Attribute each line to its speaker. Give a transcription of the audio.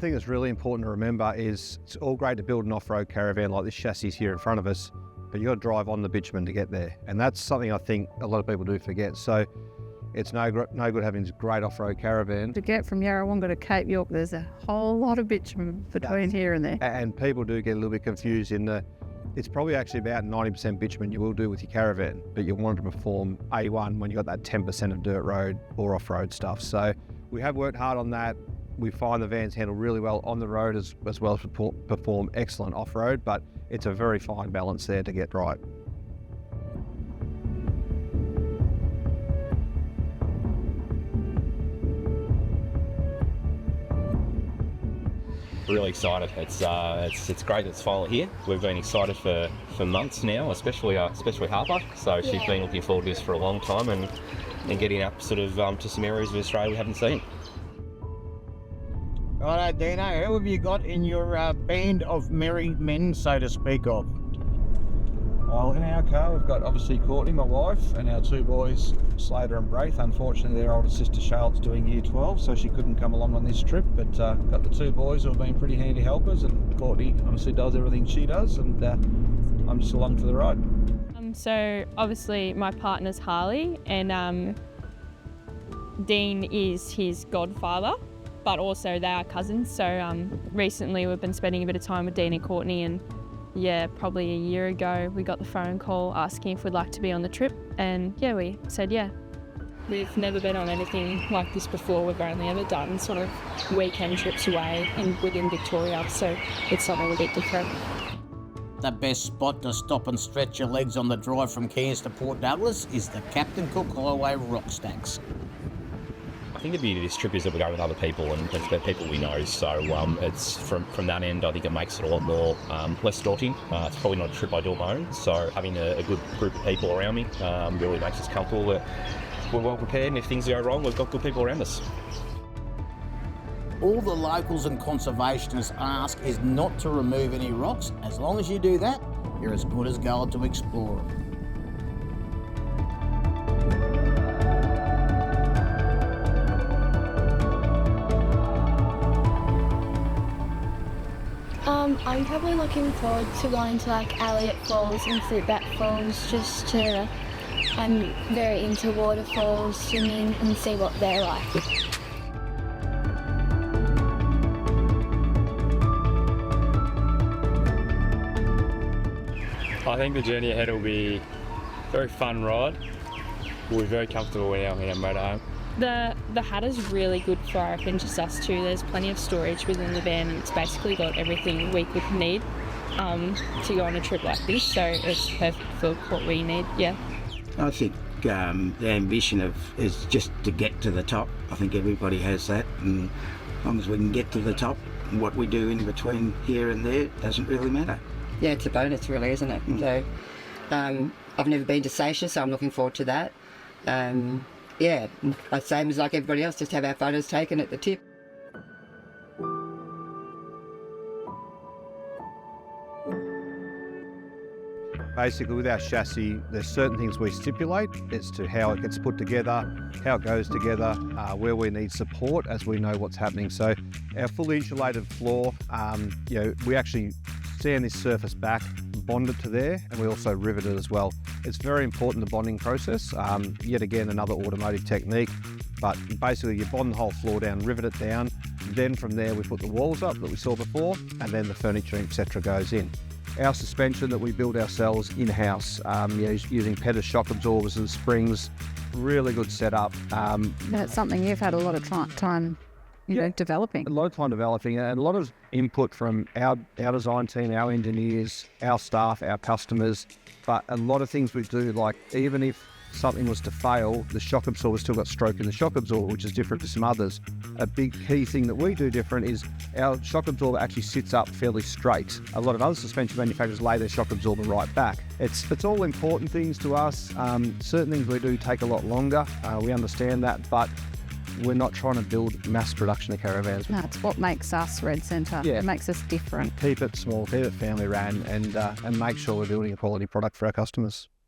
Speaker 1: thing that's really important to remember is it's all great to build an off-road caravan like this chassis here in front of us, but you've got to drive on the bitumen to get there. And that's something I think a lot of people do forget. So it's no good having this great off-road caravan.
Speaker 2: To get from Yarrawonga to Cape York, there's a whole lot of bitumen between here and there.
Speaker 1: And people do get a little bit confused it's probably actually about 90% bitumen you will do with your caravan, but you want it to perform A1 when you've got that 10% of dirt road or off-road stuff. So we have worked hard on that. We find the vans handle really well on the road as well as perform excellent off-road, but it's a very fine balance there to get right.
Speaker 3: Really excited. It's great that it's finally here. We've been excited for months now, especially Harper. So she's been looking forward to this for a long time and getting up sort of to some areas of Australia we haven't seen.
Speaker 4: Righto, Dino, who have you got in your band of merry men, so to speak of?
Speaker 5: Well, in our car we've got obviously Courtney, my wife, and our two boys, Slater and Braith. Unfortunately their older sister Charlotte's doing year 12, so she couldn't come along on this trip, but got the two boys who have been pretty handy helpers, and Courtney honestly does everything she does, and I'm just along for the ride.
Speaker 6: So obviously my partner's Harley, and Dean is his godfather, but also they are cousins. So recently we've been spending a bit of time with Dean and Courtney, and yeah, probably a year ago we got the phone call asking if we'd like to be on the trip, and yeah, we said yeah. We've never been on anything like this before. We've only ever done sort of weekend trips away and within Victoria, so it's something a bit different.
Speaker 4: The best spot to stop and stretch your legs on the drive from Cairns to Port Douglas is the Captain Cook Highway Rock Stacks.
Speaker 3: I think the beauty of this trip is that we're going with other people, and they're people we know. So it's from that end, I think it makes it a lot more less daunting. It's probably not a trip I do alone. So having a good group of people around me really makes us comfortable that we're well prepared, and if things go wrong, we've got good people around us.
Speaker 4: All the locals and conservationists ask is not to remove any rocks. As long as you do that, you're as good as going to explore them.
Speaker 7: I'm probably looking forward to going to like Elliot Falls and Fruitbat Falls, just to, I'm very into waterfalls, swimming, and see what they're like.
Speaker 8: I think the journey ahead will be a very fun ride. We'll be very comfortable in our motorhome.
Speaker 6: The Hat is really good for, I reckon, just us two. There's plenty of storage within the van, and it's basically got everything we could need to go on a trip like this, so it's perfect for what we need, yeah.
Speaker 9: I think the ambition is just to get to the top. I think everybody has that, and as long as we can get to the top, what we do in between here and there doesn't really matter.
Speaker 2: Yeah, it's a bonus really, isn't it? So I've never been to Seisha, so I'm looking forward to that. Yeah, same as like everybody else, just have our photos taken at the tip.
Speaker 1: Basically, with our chassis, there's certain things we stipulate as to how it gets put together, how it goes together, where we need support as we know what's happening. So our fully insulated floor, we actually sand this surface back, bond it to there, and we also rivet it as well. It's very important, the bonding process. Yet again, another automotive technique, but basically you bond the whole floor down, rivet it down, then from there we put the walls up that we saw before, and then the furniture, etc. goes in. Our suspension that we build ourselves in-house, using Pettis shock absorbers and springs, really good setup.
Speaker 2: That's something you've had a lot of time developing.
Speaker 1: A lot of time developing, and a lot of input from our design team, our engineers, our staff, our customers. But a lot of things we do, like even if something was to fail, the shock absorber still got stroke in the shock absorber, which is different to some others. A big key thing that we do different is our shock absorber actually sits up fairly straight. A lot of other suspension manufacturers lay their shock absorber right back. It's all important things to us. Certain things we do take a lot longer. We understand that, but we're not trying to build mass production of caravans.
Speaker 2: That's what makes us Red Centre.
Speaker 1: Yeah.
Speaker 2: It makes us different.
Speaker 1: Keep it small, keep it family ran, and make sure we're building a quality product for our customers.